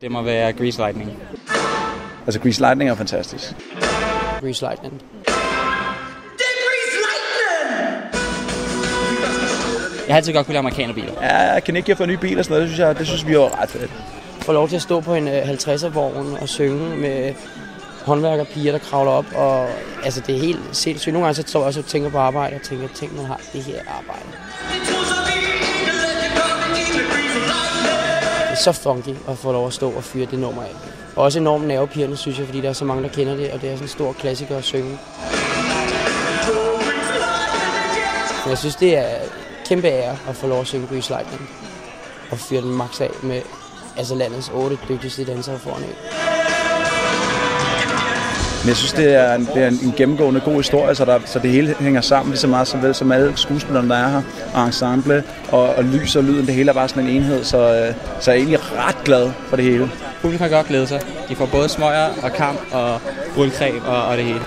Det må være Grease Lightning. Altså Grease Lightning er fantastisk. Grease Lightning. Jeg har altid godt kunne lide amerikanerbiler. Ja, kan ikke få nye biler og sådan noget, det synes vi er ret fedt. Få lov til at stå på en 50'er-vogn og synge med håndværkerpiger, der kravler op, og altså det er helt sindssygt. Nogle gange så står jeg også og tænker på arbejde, og tænker, tænk, man har det her arbejde. Det er så funky at få lov at stå og fyre det nummer af. Og også enormt nervepirrende, synes jeg, fordi der er så mange, der kender det, og det er sådan en stor klassiker at synge. Men jeg synes, det er kæmpe ære at få lov at synge Grease Lightning og fyre den max af med landets 8 dygtigste dansere foran en. Men jeg synes, det er en gennemgående god historie, så det hele hænger sammen lige så meget som alle skuespillerne, der er her, og ensemble, og lys og lyden, det hele er bare sådan en enhed, så jeg er egentlig ret glad for det hele. Publikum kan godt glæde sig. De får både smøger og kamp og rullekreb og det hele.